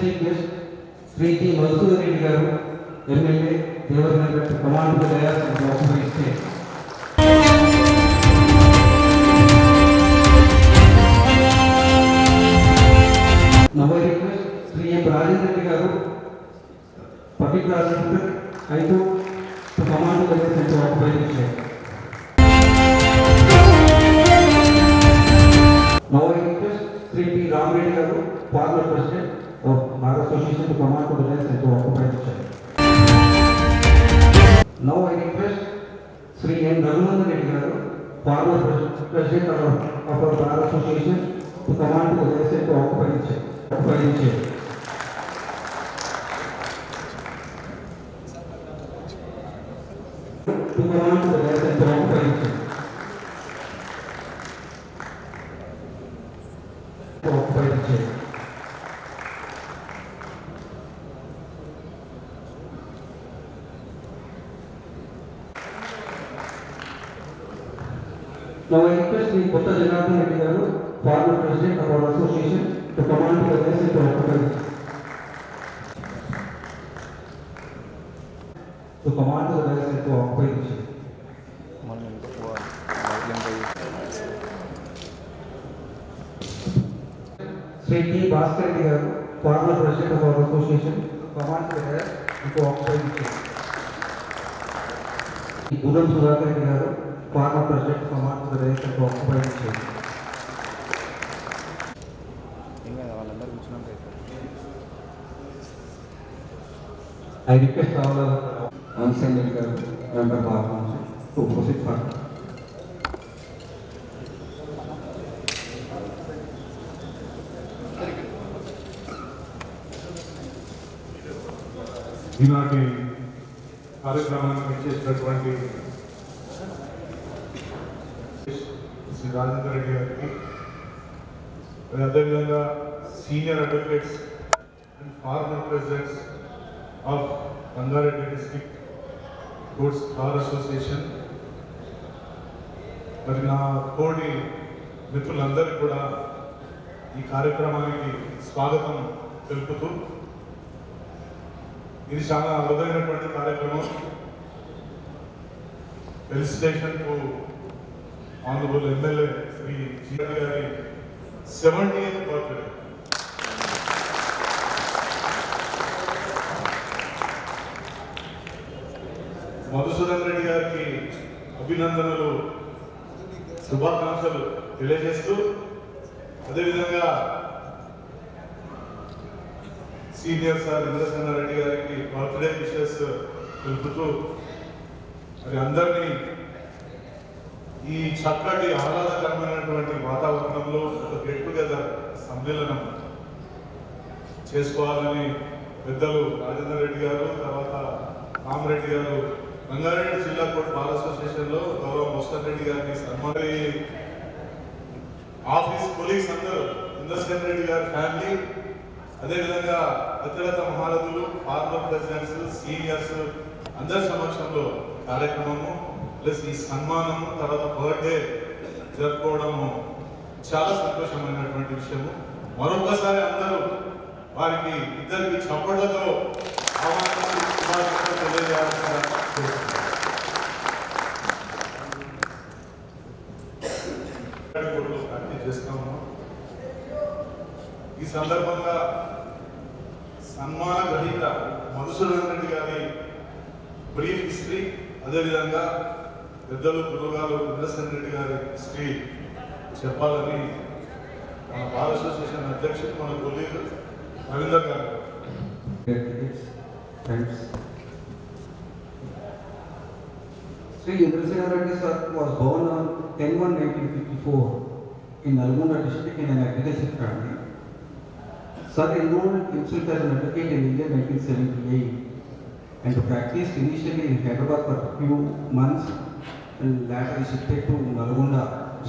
distinguished guest Sri T. Madhusudhan Reddy garu, MLA, Devarakonda, command to the dais and to occupy his stage. Now I request Sri M. Rajendra Reddy garu, particular assistant, I to command to the dais and to occupy his stage. Now I request Sri P. Ram Reddy garu, former president of Bar Association, to command to the dais and to occupy the chair. Now I request Sri N. Raghunandan Reddy garu, former president of our Bar Association, to command to the dais and to occupy the chair. To command to the dais and to occupy the chair. To occupy the chair. Now I request the Kotta Janardhan Reddy garu, former president of our association, to command to the dais and to occupy the chair. To command to the dais and to occupy the chair. Sri T. Bhaskar Reddy garu, former president of our association, to command to the dais and to occupy the chair. Gudam Sudhakar Reddy garu, former president, to command to the dais and to occupy the chair. I request all the unseen member of our council to proceed further. ఈనాటి కార్యక్రమానికి ఇచ్చేసినటువంటి శ్రీ రాజేంద్ర రెడ్డి గారికి, అదేవిధంగా senior advocates and former presidents of Rangareddy district courts bar association, మరి నా తోటి మిత్రులందరికీ కూడా ఈ కార్యక్రమానికి స్వాగతం తెలుపుతూ, ఇది చాలా అరుదైనటువంటి కార్యక్రమం. Felicitation to honourable MLA Shri GR గారి 70th బర్త్డే. మధుసూదన్ రెడ్డి గారికి అభినందనలు, శుభాకాంక్షలు తెలియజేస్తూ, అదేవిధంగా సీనియర్ సార్ ఇంద్రసేన రెడ్డి గారికి బర్త్డే విషెస్ తెలుపుతూ, మరి అందరినీ ఈ చక్కటి ఆహ్లాదకరమైనటువంటి వాతావరణంలో ఒక గెట్ టుగెదర్ సమ్మేళనం చేసుకోవాలని పెద్దలు రాజేందర్ రెడ్డి గారు, తర్వాత రామరెడ్డి గారు, రంగారెడ్డి జిల్లా కోర్టు బార్ అసోసియేషన్లో గౌరవ మోస్తర్ రెడ్డి గారిని సన్మాని, ఆఫీస్ కొలీగ్స్ అందరూ, ఇంద్రసేన రెడ్డి గారి ఫ్యామిలీ, అదేవిధంగా అత్యున్నత మహారథులు, ఫార్మర్ ప్రెసిడెంట్స్, సీనియర్స్ అందరి సమక్షంలో కార్యక్రమము ప్లస్ ఈ సన్మానము, తర్వాత బర్త్డే జరుపుకోవడము చాలా సంతోషమైనటువంటి విషయము. మరొకసారి అందరూ వారికి ఇద్దరికి చప్పట్లతో తెలియజేయాల్సిన చేస్తాము. ఈ సందర్భంగా సన్మాన గ్రహీత మధుసూదన్ రెడ్డి గారి బ్రీఫ్ హిస్టరీ, అదేవిధంగా పెద్దలు గురుగారు ఇంద్రసేన్ రెడ్డి గారి హిస్టరీ చెప్పాలని మన బార్ అసోసియేషన్ అధ్యక్షుడు, మన కొలీగ్ రవీందర్ గారు. Sri Indrasena Reddy sir was born on 10/1/1954 in Nalgonda district in an agricultural family. Sir enrolled himself as an advocate in India in 1978 and practiced initially in Hyderabad for a few months and later shifted to Nalgonda,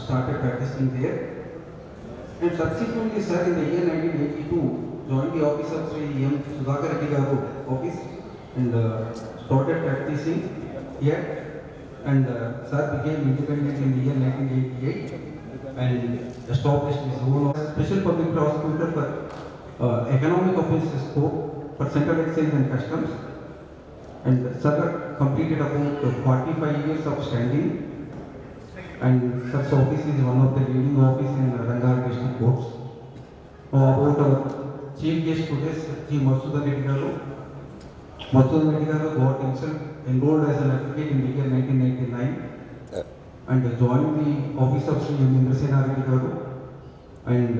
started practicing there. And subsequently, sir, in the year 1982, joined the office of Sri M. Sudhakar Reddy garu office and started practicing here. And sir became independent in the year 1988 and established his own special public prosecutor for economic offences code for Central Excise and Customs. And sir completed about 45 years of standing. And such office is one of the leading office in Rangareddy district courts. About our chief guest today, G. Madhusudan Reddy garu. Madhusudan Reddy garu got himself enrolled as an advocate in the year 1999 and joined the office of Sri Yamendra Sena Reddy garu. And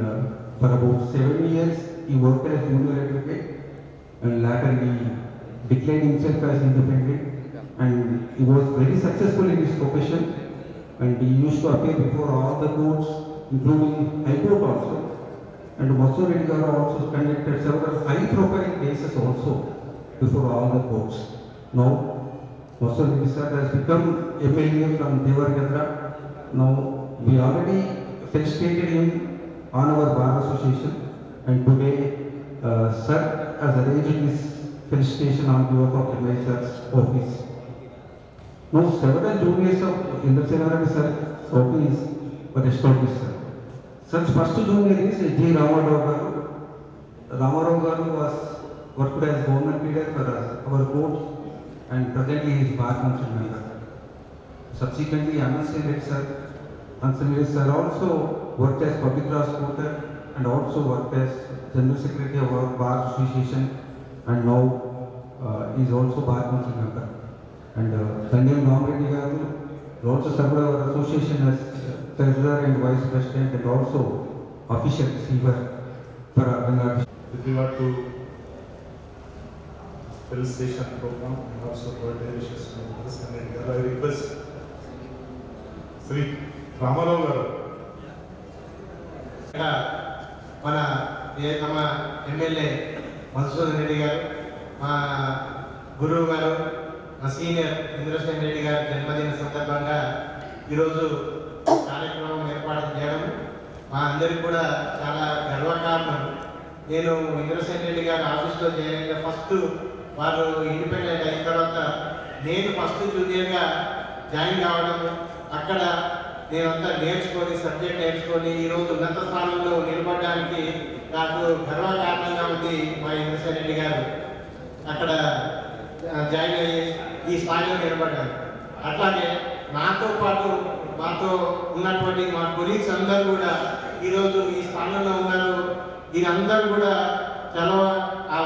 for about 7 years he worked as junior advocate and later he declared himself as independent, and he was very successful in his profession. And he used to appear before all the courts, including High Court also. And Madhusudan Reddy garu also conducted several high-profile cases also before all the courts. Now, Madhusudan Reddy sir has become MLA from Devargadra. Now, we already felicitated him on our Bar Association, and today, sir has arranged this felicitation on behalf of MI sir's office. Now, several juniors of Yamendra Sena Reddy sir's office were established, sir. Sir's first junior is G. Ramarao garu. Ramarao garu was worked as government leader for our court, and presently he is Bar Council member. Subsequently, Anansan Reddy sir also worked as public prosecutor and also worked as General Secretary of our Bar Association, and now he is also Bar Council member. And Daniel Ramreddy garu also served our association as treasurer and vice president and also official receiver for Rangareddy. With regard to felicitation program and also birthday wishes to Madhusudan Reddy garu, I request Sri Ramarao garu. మన తమ MLA Madhusudan Reddy గారు, మా గురువు గారు, మా senior Indrasen Reddy గారి జన్మదిన సందర్భంగా ఈరోజు కార్యక్రమం ఏర్పాటు చేయడం మా అందరికి కూడా చాలా గర్వకారణం. నేను ఇంద్రసేన్ రెడ్డి గారి ఆఫీస్లో చేరిన ఫస్ట్ వారు ఇండిపెండెంట్ అయిన తర్వాత నేను ఫస్ట్ జూనియర్గా జాయిన్ కావడం, అక్కడ నేనంతా నేర్చుకొని సబ్జెక్ట్ నేర్చుకొని ఈరోజు ఉన్నత స్థానంలో నిలబడడానికి నాకు గర్వకారణంగా ఉంది. మా ఇంద్రసేన్ రెడ్డి గారు అక్కడ జాయిన్ అయ్యి ఈ స్థాయిలో నిలబడ్డారు. అట్లాగే నాతో పాటు మాతో ఉన్నటువంటి మా కొలీగ్స్ అందరూ కూడా ఈరోజు ఈ స్థానంలో ఉన్నారు. వీరందరూ కూడా చాలా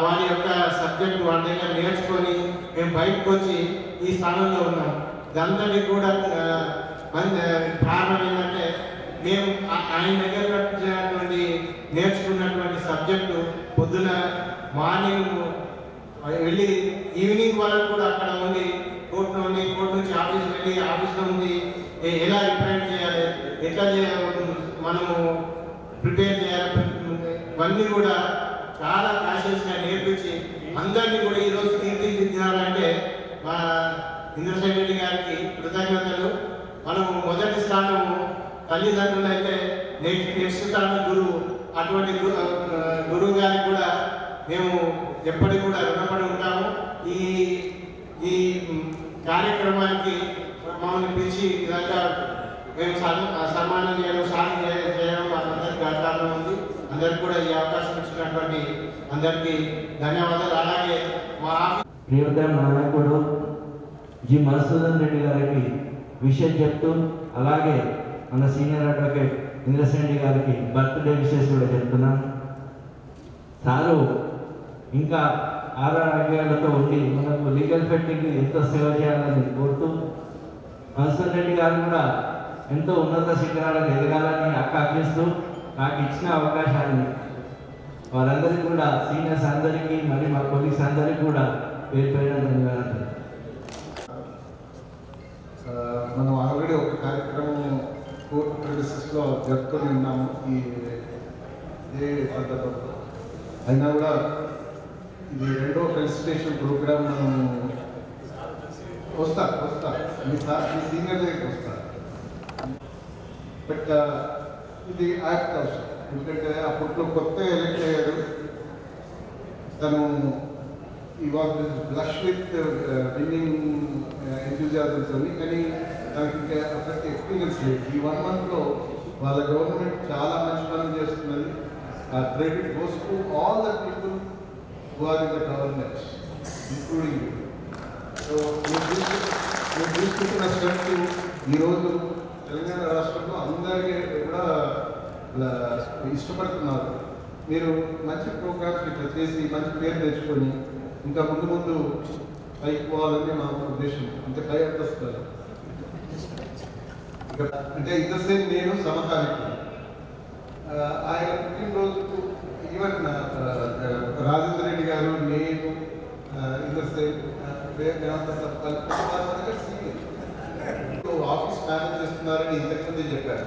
వారి యొక్క సబ్జెక్టు వాళ్ళ దగ్గర నేర్చుకొని మేము బయటకు వచ్చి ఈ స్థానంలో ఉన్నాం. ఇదందరికీ కూడా కారణం ఏంటంటే మేము ఆయన దగ్గర నేర్చుకున్నటువంటి సబ్జెక్టు పొద్దున మార్నింగ్ వెళ్ళి ఈవినింగ్ వరకు కూడా అక్కడ ఉండి కోర్టు నుంచి ఆఫీస్కి వెళ్ళి ఆఫీస్లో ఉంది ఎలా రిప్రజెంట్ చేయాలి, ఎట్లా మనము ప్రిపేర్ చేయాలి, ఇవన్నీ కూడా చాలా ప్యాషన్స్గా నేర్పించి అందరినీ కూడా ఈరోజు తీర్చిదిద్దారంటే మా ఇంద్రసేన్ రెడ్డి గారికి కృతజ్ఞతలు. మనము మొదటి స్థానము తల్లిదండ్రులు అయితే నెక్స్ట్ స్థానం గురువు. అటువంటి గురువు గారికి కూడా మేము ఎప్పటికి కూడా రుణపడి ఉంటాము. ఈ కార్యక్రమానికి మమ్మల్ని పిలిచి ఇదంతా మేము సన్మానం చేయడం, సాధన చేయడం అందరికీ గర్వకారణం ఉంది. అందరికి కూడా ఈ అవకాశం ఇచ్చినటువంటి అందరికీ ధన్యవాదాలు. అలాగే మా ప్రియతమ నాయకుడు జి మధుసూదన్ రెడ్డి గారికి విషయం చెప్తూ, అలాగే మన సీనియర్ అడ్వకేట్ ఇంద్రసేన్ రెడ్డి గారికి బర్త్డే విషెస్ కూడా చెప్తున్నాను. సారు ఇంకా ఆరోగ్యాలతో ఉండి మనకు లీగల్ ఫెట్టింగ్కి ఎంతో సేవ చేయాలని కోరుతూ, మధుసూదన్ రెడ్డి గారు కూడా ఎంతో ఉన్నత శిఖరాలకు ఎదగాలని ఆకాంక్షిస్తూ నాకు ఇచ్చిన అవకాశాన్ని వారందరికీ కూడా సీనియర్స్ అందరికీ మరియు మా కొలీగ్స్ అందరికీ కూడా పేరు పేరున ధన్యవాదాలు. మనం ఆల్రెడీ ఒక కార్యక్రమం కోర్టు ప్రెమిసెస్లో జరుపుకొని ఉన్నాము ఈ సందర్భంలో. అయినా కూడా ఇది రెండో ఫెలిసిటేషన్ ప్రోగ్రామ్ మనం వస్తా మీ సీనియర్ దగ్గరికి వస్తా. బట్ ఇది యాక్ట్ అవసరం, ఎందుకంటే అప్పట్లో కొత్త ఎలక్ట్ అయ్యాడు తను. ఈ వాజ్ బ్లష్ విత్ విన్నింగ్ ఎంతూజియాజమ్స్ అని, కానీ తనకి ఇంకా అప్పటికి ఎక్స్పీరియన్స్ లేదు. ఈ 1 monthలో వాళ్ళ గవర్నమెంట్ చాలా మంచి పనులు చేస్తున్నది. credit goes to all the people who are in the government, including you. So, మీరు తీసుకుంటున్న స్టెప్ ఈరోజు తెలంగాణ రాష్ట్రంలో అందరికీ కూడా ఇష్టపడుతున్నారు. మీరు మంచి ప్రోగ్రామ్స్ ఇట్లా చేసి మంచి పేరు తెచ్చుకొని ఇంకా ముందు ముందు పైకి పోవాలని మా ఉద్దేశం. ఇంకా పై అంతస్తారు అంటే ఇంతసేపు నేను సమకాలిక ఆయన పుట్టినరోజుకు ఈవెన్ రాజేంద్ర రెడ్డి గారు నేను ఇంతసేపు ఆఫీస్ మేనేజ్ చేస్తున్నారని ఇంతకుముందే చెప్పారు.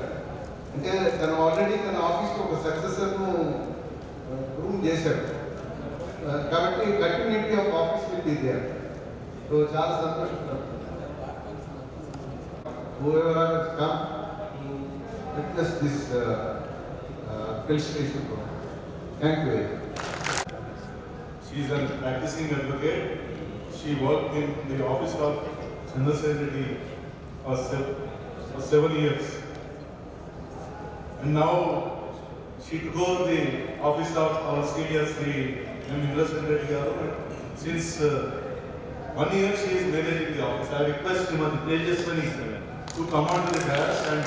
అంటే తను ఆల్రెడీ తన ఆఫీస్లో ఒక సక్సెసర్ను ప్రూవ్ చేశాడు. కాబట్టి కంటిన్యూటీ ఆఫ్ ఆఫీస్ విత్ ఇదే. సో చాలా సంతోషం. whoever has come to witness this felicitation program. Thank you very much. She is a practicing advocate. She worked in the office of Chandrasekhar Reddy for 7 years. And now she took over the office of our senior Sri M. Chandrasekhar Reddy garu. Since 1 year she is managing the office. I request Srimati Tejaswini to come on to the dais and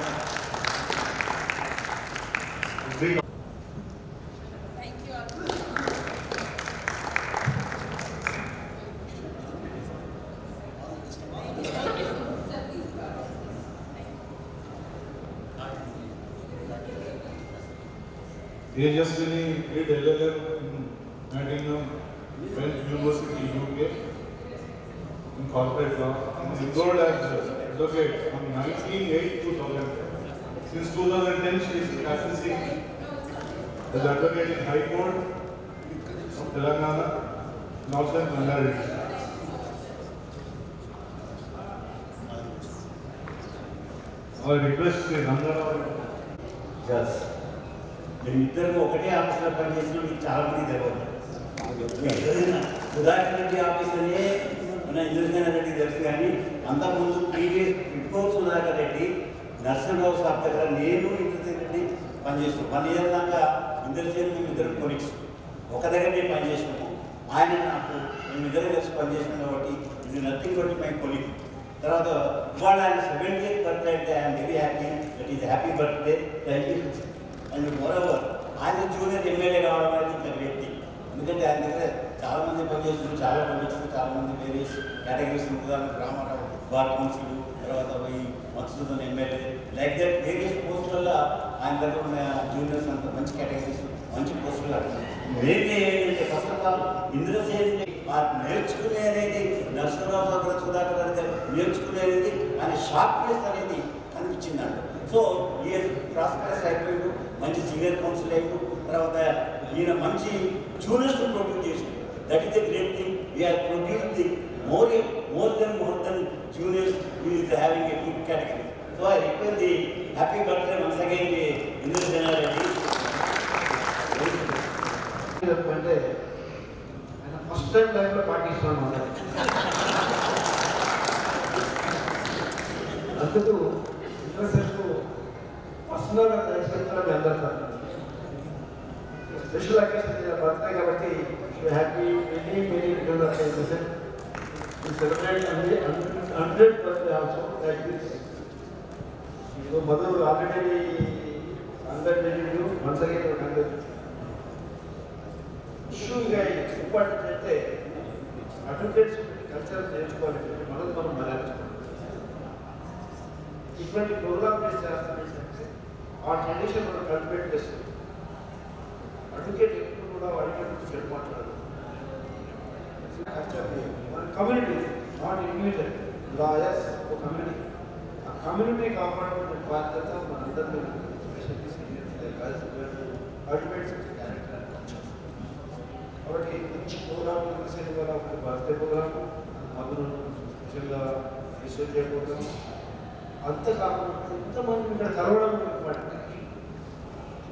bring. Thank you all. Tejaswini did LLM in Nottingham University, UK, in corporate law, and enrolled as advocate from 1988 to 2010. Since 2010, she is practicing as advocate in High Court of Telangana, Northern Rangareddy. I request Rangarao. Just మేమిద్దరం ఒకటే ఆఫీస్లో పనిచేసిన మీకు చాలా మంది తెలియదు. Sudhakar Reddy office అనే మన ఇంద్రసేన రెడ్డి తెలుసు, కానీ అంతకుముందు previous before Sudhakar Reddy Narasimha Rao sir దగ్గర నేను ఇంద్రసేన రెడ్డి పనిచేసాం. 1 year దాకా ఇంద్రసేన మేమిద్దరం కొలీగ్స్ ఒక దగ్గరనే పనిచేసినాము. ఆయన నాకు మేమిద్దరం కలిసి పనిచేసినాం కాబట్టి ఇది నథింగ్ బట్ మై కొలీగ్. తర్వాత ఇవాళ ఆయన 70th బర్త్డే అంటే I'm very happy. That is happy birthday. Thank you. And moreover ఆయన జూనియర్ ఎమ్మెల్యే కావడం అనేది ఇంకా గ్రేట్ థింగ్. ఎందుకంటే ఆయన దగ్గర చాలామంది పనిచేస్తున్నారు, చాలామంది వేరియస్ కేటగిరీస్, ఉదాహరణకు రామారావు బార్ కౌన్సిల్, తర్వాత ఈ Madhusudan MLA, like that various పోస్టులలో ఆయన దగ్గర ఉన్న జూనియర్స్ అంతా మంచి కేటగిరీస్, మంచి పోస్టులు అంటున్నారు. మెయిన్గా ఏంటంటే ఫస్ట్ ఆఫ్ ఆల్ ఇంద్రసేని నేర్చుకునే అనేది నరసింహరావు దగ్గర సుధాకర్ దగ్గర నేర్చుకునేది ఆయన షార్ప్నెస్ అనేది అనిపించింది అంట. సో ఈ ప్రాస్పెరస్ అయిపోయాడు, మంచి సీనియర్ కౌన్సిల్ అయిపోయాడు. తర్వాత ఈయన మంచి జూనియర్స్ ప్రొడ్యూస్ చేసింది. That is the great thing. We are produce the more then juniors who is having a good category. So I request the happy birthday once again the Indrasena Reddy. అంటే ఆయన ఫస్ట్ టైం లైఫ్లో పాటిస్తున్నాను అన్నది. అందుకు ఇంట్రెస్ట్కు పర్సనల్గా తెలుసుకుంటారు మీ అందరితో. స్పెషల్ అకేషన్ బర్త్డే కాబట్టి happy many return celebrate 100th birthday also like this. So Madhu already 100 once again 100. ఇష్యూగా ఇంపార్టెంట్ అంటే అడ్వకేట్స్ కల్చర్ నేర్చుకోవాలి, మనం నేర్చుకోవాలి. ఇటువంటి ప్రోగ్రామ్ చేస్తే ఆ ట్రెడిషన్ మనం కల్టివేట్ చేస్తుంది. అడ్వకేట్ ఎప్పుడు కూడా అడ్వకేట్ చెడు మాట్లాడదు. మన కమ్యూనిటీ నాట్ ఇండివిజువల్ లాయర్స్ ఒక కమ్యూనిటీ. ఆ కమ్యూనిటీ కాపాడుకునే బాధ్యత మనందరినీ అడ్వకేట్స్ క్యారెక్టర్. కాబట్టి మంచి ప్రోగ్రామ్ బర్త్డే ప్రోగ్రామ్, మధురు స్పెషల్గా ఐశ్వర్య ప్రోగ్రామ్, అంతేకాకుండా ఎంతమంది ఇక్కడ కలవడం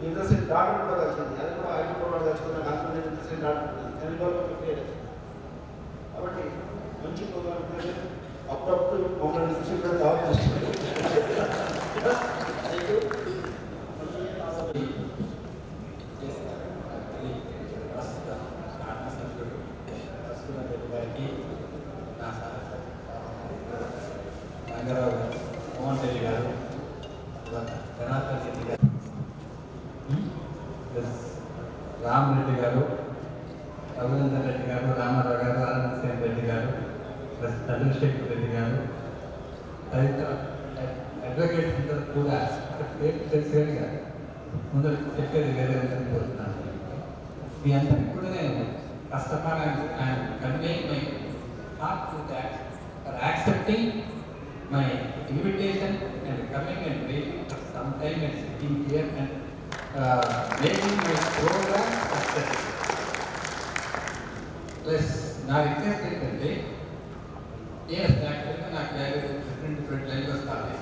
ఇంట్రెస్ట్ డాక్టర్ కూడా కలిసింది. అది కూడా ఆయన కూడా కలుసుకున్న కాన్ఫిడెన్స్ ఇంట్రెస్ట్ డాక్టర్ కనిపాలి. కాబట్టి మంచి ప్రోగ్రామ్ అప్పుడప్పుడు మమ్మల్ని చూసి కూడా ఆలోచిస్తుంది. రామారెడ్డి గారు, రఘునందన్ రెడ్డి గారు, రామారావు గారు, ఆనందసేన్ రెడ్డి గారు, ప్లస్ చంద్రశేఖర్ రెడ్డి గారు, తదితర అడ్వకేట్స్ అందరూ కూడా పేరు తెలిసిగా ముందర చెప్పేది వేరే ఉందని కోరుతున్నాను. మీ అందరికీ కూడా నేను first of all I'm conveying my heart to that for accepting my invitation and coming and waiting for some time and sitting here and making my program successful. Plus, నా రిక్వెస్ట్ ఏంటంటే యాక్చువల్గా నాకు డిఫరెంట్ లైన్లో వస్తాను.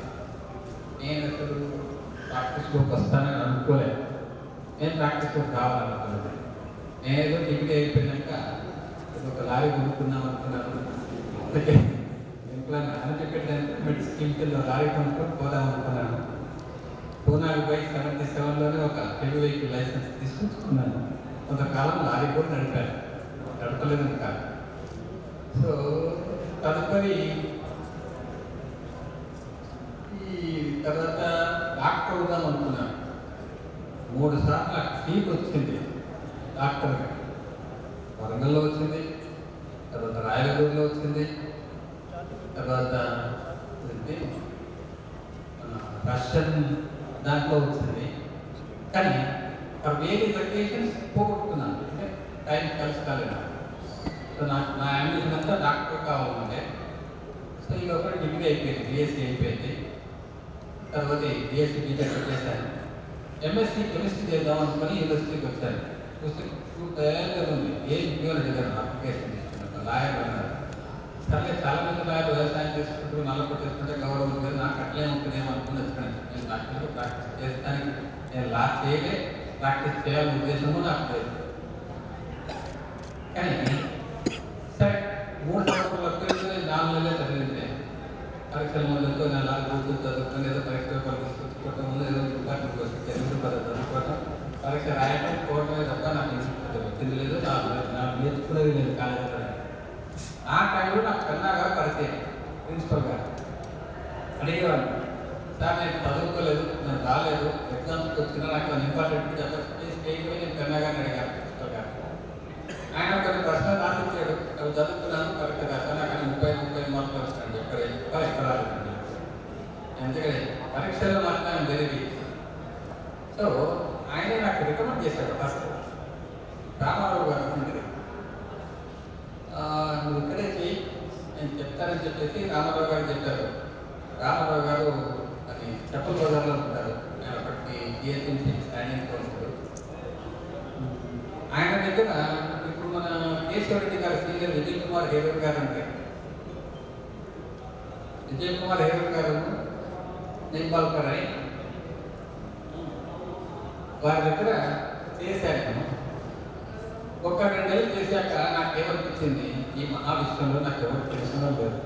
నేను అసలు ప్రాక్టీస్లోకి వస్తానని అనుకోలేదు. నేను ప్రాక్టీస్లోకి కావాలనుకున్నాను. నేను ఏదో డిగ్రీ అయిపోయినాక ఒక లారీ కొనుక్కుందాం అనుకున్నాను. అన్ఎడ్యుకేటెడ్ స్కీమ్స్లో లారీ కొనుక్కొని పోదాం అనుకున్నాను. పూనాకు పోయి 77లోనే ఒక హెవీ వెహికల్ లైసెన్స్ తీసుకొచ్చుకున్నాను. కొంతకాలం లారీ కూడా నడిపాను, నడపలేదని కాదు. సో తదుపరి ఈ తర్వాత డాక్టర్ అవుదాం అనుకున్నాను. 3 సార్లు నాకు సీట్ వచ్చింది డాక్టర్గా. వరంగల్లో వచ్చింది, తర్వాత రాయలగూడలో వచ్చింది, తర్వాత రష్యన్ దాంట్లో వచ్చింది. కానీ వేరే వెకేషన్స్ పోగొట్టుకున్నాను, అంటే టైం కలిసి కాలేదు. సో నాకు నా అంబిషన్ అంతా డాక్టర్ కావాలంటే. సో ఈ లోపల డిగ్రీ అయిపోయింది, బిఎస్సీ అయిపోయింది. తర్వాత బిఎస్సీ బీటెక్ చేశాను. ఎంఎస్సీ కెమిస్ట్రీ చేద్దాం అనుకుని యూనివర్సిటీకి వచ్చాను. చూస్తే తయారుగా ఉంది, ఏ ఉద్యోగం అడిగాను అప్లికేషన్ తీసుకున్నాను. లాయర్ అన్నారు. సరే చాలా మంది లాయర్ వ్యవసాయం చేసుకుంటూ నల్ల చేసుకుంటే గౌరవం ఉంది, నాకు అట్లే ఉంటుందేమో అనుకుని వచ్చాను. నేను డాక్టర్గా ప్రాక్టీస్ చేస్తానికి నేను లా చేయలే, ప్రాక్టీస్ చేయాలనే ఉద్దేశము నాకు లేదు. కానీ సరే 3 సంవత్సరాలు 4 నెలలే చదివింది. పరీక్షల ముందుతో నేను 4 రోజులు చదువుతాను, ఏదో పరీక్షలు పరీక్షించుకోవటం ముందు ఏదో డిపార్ట్మెంట్ వచ్చి తెలుగు పద్ధతి చదువుకోవటం, పరీక్ష రాయటం పోవటమే తప్ప నాకు వచ్చింది లేదు. నాకు నేర్చుకునేది లేదు కాలేజీలో. ఆ టైంలో నాకు కన్నా గారు పరిచయం, ప్రిన్సిపల్ గారు. అడిగేవాడిని, సార్ నేను చదువుకోలేదు, నేను రాలేదు, ఎగ్జామ్స్కి వచ్చినా నాకు అది ఇంపార్టెంట్ చెప్పి స్టేజ్లో నేను కన్నా గారిని అడిగాను ప్రిన్సిపల్ గారు. ఆయన కొన్ని ప్రశ్నలు రాసిచ్చాడు, అవి చదువుతున్నాను కరెక్ట్ కాదు, నాకు 30 మార్కులు వస్తాను ఎక్కడ రాలేదు. ఎందుకంటే పరీక్షలో మాత్రం జరిగి. సో ఆయన నాకు రికమెండ్ చేశాడు ఫస్ట్, రామారావు గారు ఉంటుంది, నువ్వు ఇక్కడే చేయి నేను చెప్తానని చెప్పేసి రామారావు గారు చెప్పారు. రామారావు గారు అది చెప్పల బజార్లో ఉంటారు. ఆయన అప్పటికి జిహెచ్ఎంసీ స్టాండింగ్ కౌన్సిలర్. ఆయన దగ్గర ఇప్పుడు మన కేశవరెడ్డి గారి సీనియర్ విజయ్ కుమార్ హేరూర్ గారు అంటే, విజయ్ కుమార్ హేరూర్ గారు నింబాల్కర్ అని వారి దగ్గర చేశాను. ఒక 2 నెలలు చేశాక నాకేమనిపించింది, ఈ మహావిశ్వంలో నాకు ఎవరు తెలిసిన లేదు,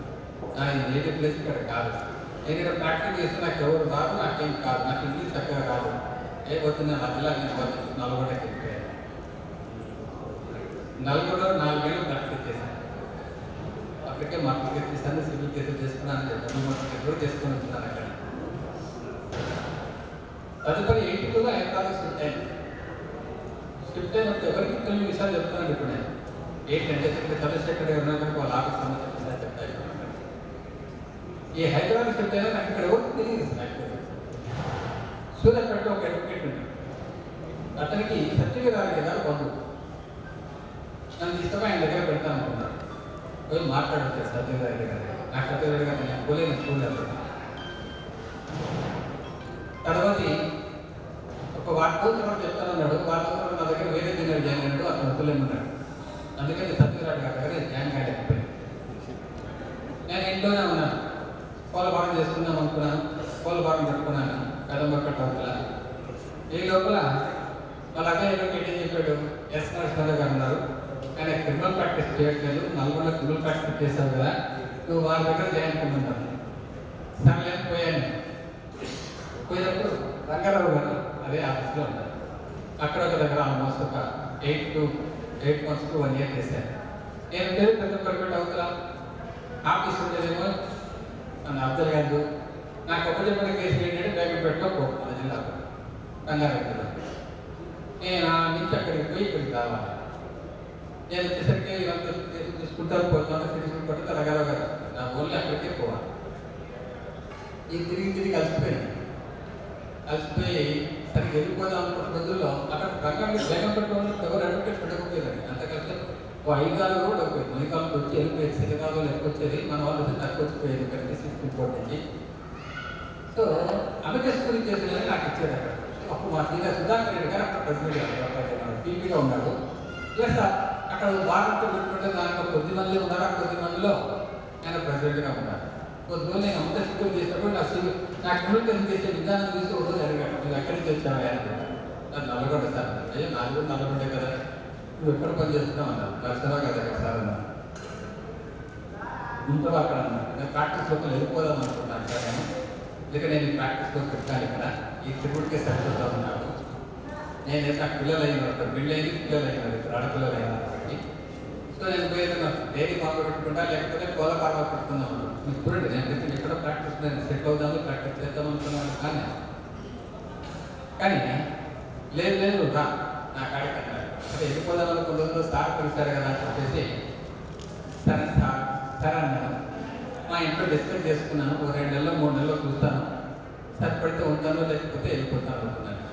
నా నేటివ్ ప్లేస్ ఇక్కడ కాదు, నేను ఇక్కడ ప్రాక్టీస్ చేస్తే నాకు ఎవరు రాదు, నాకేం కాదు, నాకు ఇంగ్లీష్ చక్కగా రాదు, ఏ వద్దు నా జిల్లా నేను నల్గొండకి వెళ్ళిపోయాను. నల్గొండలో 4 నెలలు ప్రాక్టీస్ చేశాను. అప్పటికే మార్కెట్ చేశాను, సివిల్ కేసులు చేసుకున్నాను, కూడా చేసుకుని వచ్చినాను అక్కడ. తదుపరి 82లో హైదరాబాద్ షిఫ్ట్ అయింది. షిఫ్ట్ అయినప్పుడు ఎవరికి కొన్ని విషయాలు చెప్తున్నాను. ఇప్పుడు నేను ఏంటంటే చంద్రశేఖర్ గారు ఉన్నా కనుక వాళ్ళ ఆఫీస్ సంబంధించిన చెప్తాను. ఈ హైదరాబాద్ షిఫ్ట్ అయినా నాకు ఇక్కడ ఎవరికి తెలియదు. సూర్యాపేటలో ఒక అడ్వకేట్ ఉంది, అతనికి సత్యగారి గారు బంధువు. నన్ను తీసుకొని ఆయన దగ్గర పెడతాను అనుకున్నాను. పోయి మాట్లాడవచ్చు సత్యగారి గారు. నాకు సత్యగారి గారు నేను పోలేని చూడలేదు. తర్వాత ఒక 1 రోజు తర్వాత చెప్తానన్నాడు. 1 రోజు తర్వాత నా దగ్గర వేరే డిన్నర్ జాయిన్ అన్నాడు, అతను వద్దులేమన్నాడు. అందుకని సత్యరాజు గారి దగ్గర జాయిన్ కాలేకపోయాను. నేను ఇంట్లోనే ఉన్నాను, పోలవరం చేసుకుందాం అనుకున్నాను, పోలవరం పెట్టుకున్నాను కదంబక్కట్ల. ఈ లోపల వాళ్ళ అదే అడ్వకేట్ ఏం చెప్పాడు, ఎస్ నరసింహ గారు ఉన్నారు, ఆయన క్రిమినల్ ప్రాక్టీస్ చేయట్లేదు, నల్గొండ క్రిమినల్ ప్రాక్టీస్ చేశావు కదా, నువ్వు వాళ్ళ దగ్గర జాయిన్ కమ్మన్నాను. సర్లేని పోయాను. పోయినప్పుడు రంగారావు గారు అదే ఆఫీస్లో ఉన్నారు. అక్కడ ఒక దగ్గర ఆల్మోస్ట్ ఒక 8 months to 1 year చేశాను. నేను పేరు పెద్ద పర్మిట్ అవుతున్నా ఆఫీస్ ఉండేదేమో నన్ను అర్థం కాదు. నాకు ఒక చెప్పిన కేసు ఏంటంటే బేగంపేటలో పోతుంది జిల్లాలో రంగారెడ్డిలో. నేను ఆ నుంచి అక్కడికి పోయి ఇక్కడికి రావాలి. నేను వచ్చేసరికి ఇదంతా చూసుకుంటారు, పోతాను, తీసుకుంటారు, తరగలగా నా ఓన్లీ అక్కడికే పోవాలి. ఈ తిరిగి అలసిపోయి సరిగ్గా వెళ్ళిపోదాం అనుకున్న రోజుల్లో అక్కడ రంగాన్ని వేగం పెట్టుకోవడం ఎవరు అడ్వకేట్ పెట్టకపోయేదండి. అంతకంటే ఓ 5 కాలం కూడా డబ్బుపోయింది. 5 కాలం వచ్చి వెళ్ళిపోయేది, శనికాలం లెక్క వచ్చేది, మన వాళ్ళు తక్కువ వచ్చిపోయేది ఇక్కడికి సిక్స్టీ ఫోర్ నుంచి. సో అమెరికస్ గురించి చేసిన నాకు ఇచ్చేది అక్కడ. అప్పుడు మా సీనియర్ సుధాకర్ రెడ్డి గారు అక్కడ ప్రెసిడెంట్ టీవీగా ఉన్నాడు. ప్లస్ అక్కడ భారత్ పెట్టుకుంటే దాంట్లో కొద్ది మంది ఉన్నారు. ఆ కొద్ది మందిలో ఆయన ప్రెసిడెంట్గా ఉన్నారు. కొద్ది రోజులు నేను అమృత స్కూల్ చేసినప్పుడు నా కమ్యూనికేషన్ చేసే విధానం చూసి ఒక రోజు అడిగాడు, నువ్వు ఎక్కడి నుంచి వచ్చావా అని. నాకు నల్లగొండ సార్. అయ్యో నాకు నల్లగొండే కదా, నువ్వు ఎక్కడ పని చేస్తున్నావు అన్నారు. నరసరావు కదా సార్ అన్నారు. ఇంట్లో అక్కడ అన్నారు, నేను ప్రాక్టీస్లోకి వెళ్ళిపోదాం అనుకుంటాను సార్ నేను. ఇక నేను ఈ ప్రాక్టీస్లో పెట్టాను ఇక్కడ, ఈ తిరుగుడికే సరిపోతా ఉన్నాను. నేను నాకు పిల్లలు అయినారు, బిల్లు అయింది, పిల్లలు అయినారు, ఇక్కడ ఆడపిల్లలు అయినారు. సో నేను పోయేది డైరీ ఫార్మ్ పెట్టుకుంటా, లేకపోతే కోళ్ళ ఫార్మ్ పెట్టుకున్నాను. మీకు చూడండి, నేను చెప్పి ఎక్కడ ప్రాక్టీస్ నేను సెట్ అవుదాము, ప్రాక్టీస్ చేద్దాం అనుకున్నాను. కానీ లేదు రా నా కాడికి అన్నారు. అంటే వెళ్ళిపోదామని కొన్ని రోజులు సార్ పిలిచారు కదా అని చెప్పేసి సరే అన్నాను. మా ఇంట్లో డిస్కస్ చేసుకున్నాను. ఒక 2 నెలలు 3 నెలలు చూస్తాను, సరిపడితే ఉంటాను, లేకపోతే వెళ్ళిపోతాను అనుకున్నాను.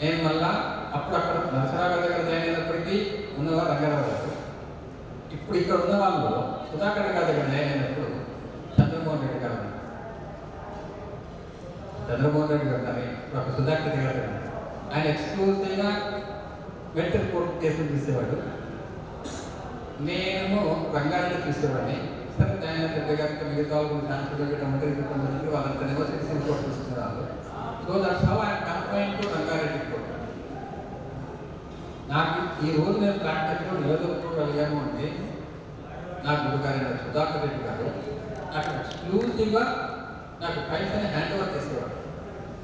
నేను మళ్ళా అప్పుడు అక్కడ నరసరావు గారి దగ్గర జాయిన్ అయినప్పటికీ ఉన్నవారు రంగారావు గారు. ఇప్పుడు ఇక్కడ ఉన్న వాళ్ళు సుధాకర్ గారి దగ్గర జాయిన్ అయినప్పుడు చంద్రమోహన్ రెడ్డి గారు కానీ ఇప్పుడు ఒక సుధాకర్ గారు ఆయన ఎక్స్క్లూజివ్గా మెంటల్ కోర్టు కేసులు తీసేవాడు. నేను రంగారెడ్డి తీసేవాడిని. సరే ఆయన పెద్ద గారికి మిగతా వాళ్ళు ట్రాన్స్ఫర్ వాళ్ళంతా నెగోషియేషన్ కోర్టు తీసుకున్నారు. So that's how I confine to Rangareddy court. నాకు ఈ రోజు నేను ప్రాక్టీస్లో నిలదొక్కుకోగలిగాను అంటే నా గురుగారైన సుధాకర్ రెడ్డి గారు నాకు ఎక్స్క్లూజివ్గా నాకు ఫైల్స్ అని హ్యాండ్ ఓవర్ చేసేవాడు.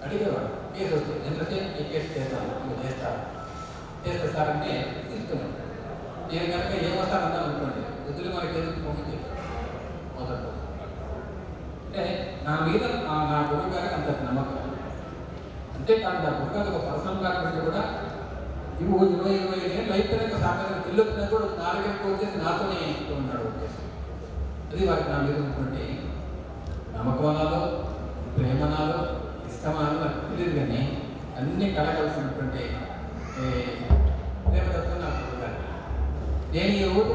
అడిగేవాడు, కేసు వస్తుంది, ఎందుకంటే ఈ కేసు చేస్తాను, మీరు చేస్తారు సార్ అంటే తీసుకున్నాను. నేను కనుక ఏమొస్తాను అనుకోండి, వద్దులు మనకి ఎందుకు పంపించి మొదలు అంటే నా మీద నా గురువు గారికి అంత నమ్మకం. అంతేకాదు నా గురువు గారు ఒక పర్సనల్ గారి కూడా 20-25 ఏళ్ళు అయిపోయినాక సాయంత్రం పిల్లొచ్చినా కూడా 4 గంటలకు వచ్చేసి నాతోనే ఉన్నాడు వచ్చేసి. అది వారికి నా మీద ఉన్నటువంటి నమ్మకమనాలో, ప్రేమనాలో, ఇష్టమానాలో నాకు తెలియదు. కానీ అన్ని కలగలిసినటువంటి ప్రేమతత్వం నాకు గురుగారు. నేను ఈ రోజు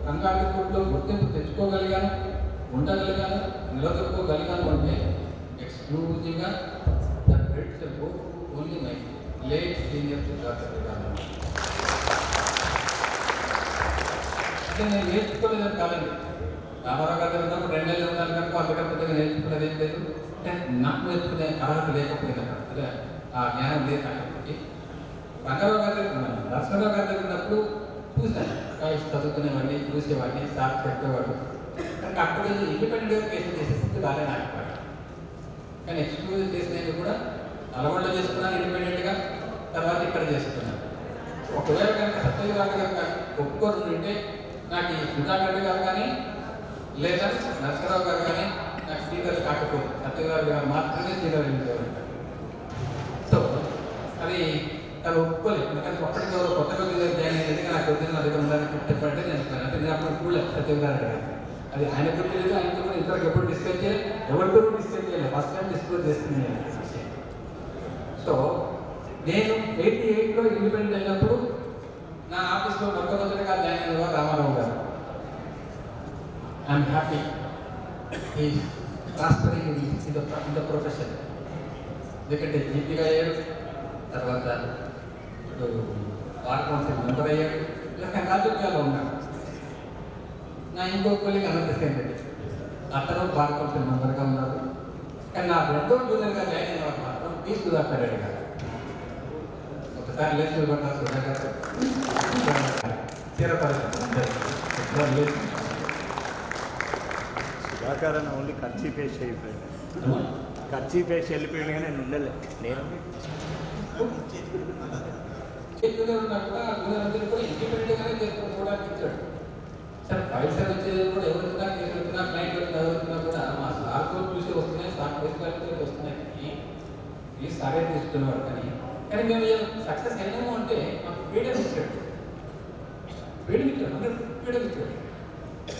రంగారెడ్డి కోర్టులో గుర్తింపు తెచ్చుకోగలిగాను, ఉండగలిగాను, నిలదొక్కోగలిగాను అంటే ఎక్స్క్లూజివ్గా the credits about only my late senior Sudhakar Reddy గారు. అంటే నేను నేర్చుకోలేదని కాదండి. రామారావు గారి ఉన్నప్పుడు 2 నెలలు ఉన్నాను కనుక అందుకని పెద్దగా నేర్చుకునేది ఏం లేదు. అంటే నాకు నేర్చుకునే అర్హత లేకపోయినా అదే ఆ జ్ఞానం లేదు అక్కడికి. రంగారావు గారి దగ్గర ఉన్నాను, నరసింహరావు గారి దగ్గర ఉన్నప్పుడు చూశాను. చదువుకునేవాడిని, చూసేవాడిని, సార్ చెప్పేవాడు. కానీ అప్పుడు ఇండిపెండెంట్గా కేసులు చేసే స్థితి రాలేని ఆగిపోయాడు. కానీ ఎక్స్క్లూజివ్ చేసినవి కూడా నల్గొండ చేసుకున్నాను ఇండిపెండెంట్గా, తర్వాత ఇక్కడ చేసుకున్నాను. ఒకవేళ కనుక సత్యయ్య గారు కనుక ఒప్పుకోరు ఉంటే నాకు ఈ సుధాకర్ గారు కానీ లేదా నరసరావు గారు కానీ నాకు సీనియర్ కాకపోతే సత్యయ్య గారు మాత్రమే సీనియర్ ఉండేవారు. సో అది తను ఒప్పుకోలేదు. ఎందుకంటే అప్పటికెవరో కొత్తగా జాయిన్ అయ్యేది నాకు వద్దు, నా దగ్గర ఉందని చెప్పంటే నేను అంటే నేను అప్పుడు కూడా సత్యయ్య గారు అడిగాను. అది ఆయన గురించి ఆయనతో కూడా ఇంతవరకు ఎప్పుడు డిస్కస్ చేయాలి, ఎవరితో డిస్కస్ చేయాలి, ఫస్ట్ టైం డిస్కస్ చేస్తున్నాను. సో నేను 88లో ఇండిపెండెంట్ అయినప్పుడు నా ఆఫీస్లో మొట్టమొదటిగా జాయిన్ అయిన వారు రామారావు గారు. ఐఎమ్ హ్యాపీ ఈ ట్రాన్స్ఫరింగ్ ఇన్ ద ప్రొఫెషన్. ఎందుకంటే జీపీగా అయ్యాడు, తర్వాత వార్డ్ కౌన్సిల్ మెంబర్ అయ్యాడు, ఇలా రాజకీయాల్లో ఉన్నాడు. నా ఇంకో కొలిగ్ అనంతసేన్ రెడ్డి, అతను వార్డ్ కౌన్సిల్ మెంబర్గా ఉన్నారు. కానీ నా 2వ జూనియర్గా జాయిన్ అయిన వారు మాత్రం పి సుధాకర్ రెడ్డి గారు. ఒకసారి లేచి పడ్డారు సుధాకర్ సుధాకర్ అని ఓన్లీ ఖర్చు పేసి అయిపోయాడు, ఖర్చు పేసి వెళ్ళిపోయాడు. కానీ నేను ఉండలే, నేను సార్ ఫైల్స్ వచ్చేది కూడా ఎవరు వచ్చినా, కేసు వచ్చినా, క్లయింట్ వచ్చినా, ఎవరు వచ్చినా కూడా మా సార్ చూసి వస్తున్నాయి, సార్ వస్తున్నాయి. కానీ ఈ సారే తీసుకునేవాడు. కానీ కానీ మేము సక్సెస్ అయినాము అంటే మాకు ఫ్రీడమ్ ఇచ్చాడు, ఫ్రీడమ్ ఇచ్చాడు, అందరూ ఫ్రీడమ్ ఇచ్చాడు.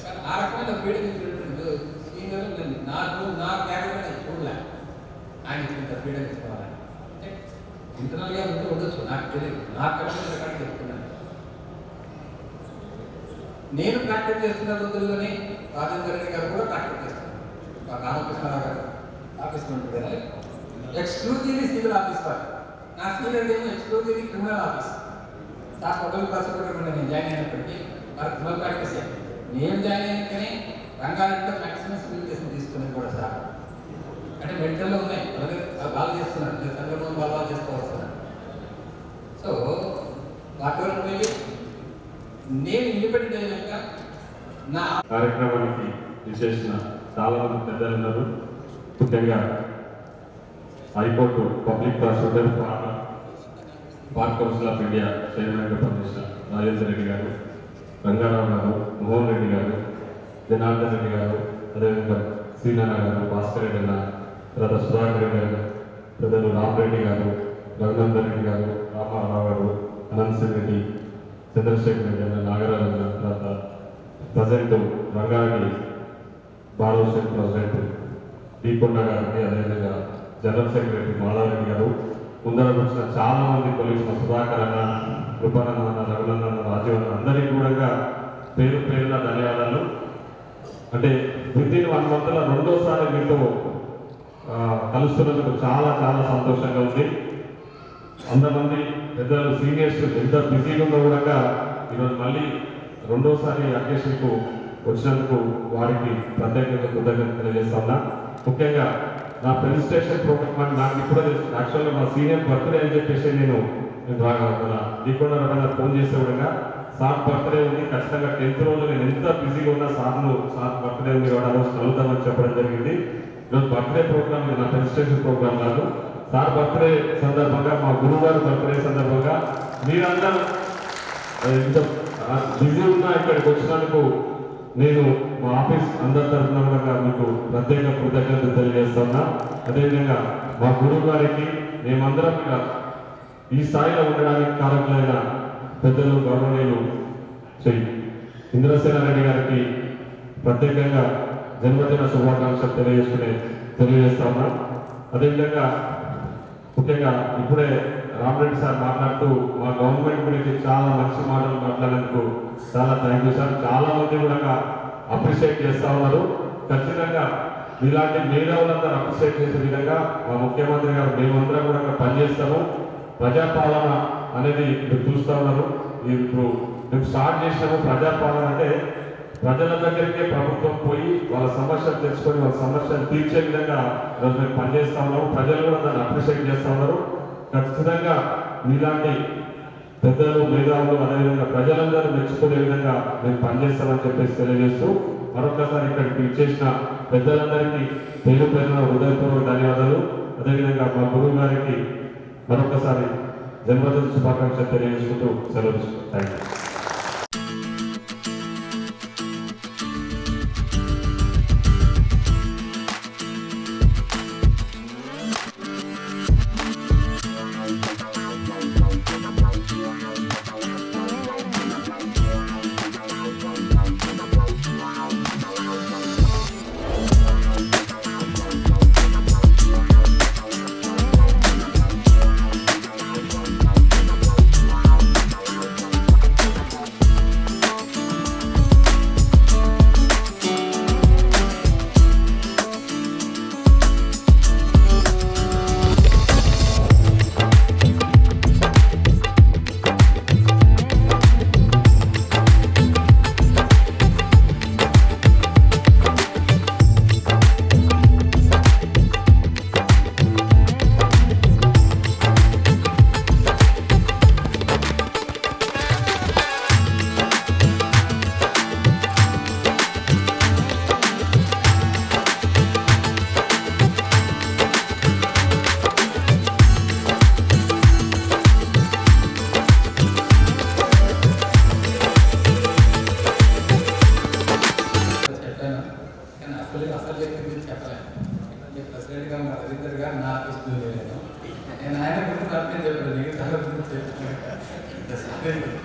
కానీ ఆ రకమైన ఫ్రీడమ్ ఇచ్చాడు సీనియర్ నా క్యారెక్టర్ చూడలే, ఆయన ఇచ్చిన ఫ్రీడమ్ ఇచ్చుకోవాలి. అంటే ఇంటర్నల్గా ఉంటే ఉండొచ్చు, నాకు తెలియదు, నా కరెక్ట్ చెప్తున్నాను. నేను ప్రాక్టీస్ చేస్తున్న రోజుల్లోనే రాజేంద్ర రెడ్డి గారు కూడా ప్రాక్టీస్ చేస్తున్నారు. రామకృష్ణరావు గారు ఆఫీస్ ఉంటుంది, ఎక్స్క్లూజివ్లీ సివిల్ ఆఫీస్ వారు. నా సీనియర్ ఏమో ఎక్స్క్లూజివ్లీ క్రిమినల్ ఆఫీస్. సార్ మొదలు ప్రాసిక్యూటర్ నేను జాయిన్ అయినప్పటికీ వారు క్రిమినల్ ప్రాక్టీస్ చేయాలి. నేను జాయిన్ అయినాకనే రంగారెడ్డిలో మ్యాక్సిమం సివిల్ కేసులు తీసుకునేది కూడా సార్. అంటే మెంటల్లో ఉన్నాయి, వాళ్ళు చేస్తున్నారు, సందర్భం వాళ్ళు చేసుకోవాల్సిన. సో వాటి వెళ్ళి నేను ఇండిపెండెంట్ అయినాక నా కార్యక్రమానికి విశేషణ చాలా మంది పెద్దలు ఉన్నారు. ముఖ్యంగా high court public prosecutor bar council of India చైర్మన్గా పనిచేసిన రాజేంద్ర రెడ్డి గారు, రంగారావు గారు, మోహన్ రెడ్డి గారు, జనార్దన్ రెడ్డి గారు, అదేవిధంగా శ్రీనారాయణ గారు, భాస్కర్ రెడ్డి అన్న, తర్వాత సుధాకర్ రెడ్డి గారు, పెద్దలు రామరెడ్డి గారు, రఘునందన్ రెడ్డి గారు, రామారావు గారు, అనంత్ సింగ్ రెడ్డి, చంద్రశేఖర్ రెడ్డి అన్న, నాగరాజు అన్న, తర్వాత present Rangareddy bar association president Deekonda గారికి, అదేవిధంగా జనరల్ సెక్రటరీ మాధవరెడ్డి గారు, ముందర వచ్చిన చాలా మంది కొలీగ్స్ సుధాకర్ అన్న, కృపానందన్ అన్న, రఘునందన్ అన్న, రాజీవ్ అన్న, అందరికీ కూడా పేరు పేరున ధన్యవాదాలు. అంటే వితిన్ 1 monthలో రెండోసారి మీతో కలుస్తున్నందుకు చాలా చాలా సంతోషంగా ఉంది. అంతమంది పెద్దలు సీనియర్స్ ఎంత బిజీగా ఉన్నా కూడా ఈరోజు మళ్ళీ రెండోసారి అకేషన్కు వచ్చినందుకు వారికి ప్రత్యేకంగా కృతజ్ఞతలు తెలియజేస్తా ఉన్నా. ముఖ్యంగా నా ప్రెజెంటేషన్ ప్రోగ్రామ్ అని నాకు ఇప్పుడు యాక్చువల్గా మా సీనియర్ బర్త్డే అని చెప్పేసి నేను దీకొండ రకంగా ఫోన్ చేసే విధంగా సార్ బర్త్డే ఉంది, ఖచ్చితంగా 10th రోజు నేను ఎంత బిజీగా ఉన్నా సార్ బర్త్డే ఉంది కూడా ఆ రోజు కలుద్దామని చెప్పడం జరిగింది. ఈరోజు బర్త్డే ప్రోగ్రామ్ నా ప్రెజెంటేషన్ ప్రోగ్రామ్ కాదు, సార్ బర్త్డే సందర్భంగా, మా గురువు గారు బర్త్డే సందర్భంగా మీరందరూ ఇంత బిజీ ఉన్నా ఇక్కడికి వచ్చినందుకు నేను మా ఆఫీస్ అందరి తరఫున కూడా మీకు ప్రత్యేక కృతజ్ఞతలు తెలియజేస్తున్నా. అదేవిధంగా మా గురువు గారికి మేమందరం కూడా ఈ స్థాయిలో ఉండడానికి కారకులైన పెద్దలు గౌరవనీయులు శ్రీ ఇంద్రసేన రెడ్డి గారికి ప్రత్యేకంగా జన్మదిన శుభాకాంక్షలు తెలియజేస్తా ఉన్నా. అదేవిధంగా ముఖ్యంగా ఇప్పుడే రామరెడ్డి సార్ మాట్లాడుతూ మా గవర్నమెంట్ గురించి చాలా మంచి మాటలు మాట్లాడేందుకు చాలా థ్యాంక్ యూ సార్. చాలా మంది కూడా అప్రిషియేట్ చేస్తూ ఉన్నారు. ఖచ్చితంగా ఇలాంటి మేధావులందరూ అప్రిషియేట్ చేసే విధంగా మా ముఖ్యమంత్రి గారు మేమందరం కూడా పనిచేస్తాము. ప్రజాపాలన అనేది మీరు చూస్తూ ఉన్నారు. ఇప్పుడు మేము స్టార్ట్ చేసినాము ప్రజాపాలన అంటే ప్రజల దగ్గరికే ప్రభుత్వం పోయి వాళ్ళ సమస్యలు తెలుసుకొని వాళ్ళ సమస్యలు తీర్చే విధంగా ఈరోజు మేము పనిచేస్తూ ఉన్నాము. ప్రజలు కూడా దాన్ని అప్రిషియేట్ చేస్తూ ఉన్నారు. ఖచ్చితంగా మీలాంటి పెద్దలు మేధావులు అదేవిధంగా ప్రజలందరూ మెచ్చుకునే విధంగా మేము పనిచేస్తామని చెప్పేసి తెలియజేస్తూ మరొకసారి ఇక్కడికి ఇచ్చేసిన పెద్దలందరికీ పేరు పేరున హృదయపూర్వక ధన్యవాదాలు. అదేవిధంగా మా గురువు గారికి మరొకసారి జన్మదిన శుభాకాంక్షలు తెలియజేసుకుంటూ సెలవు. Thank you. నేను ఆయన గురించి అర్థం చెప్పాను మిగతా గురించి చెప్పాను.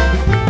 Thank you.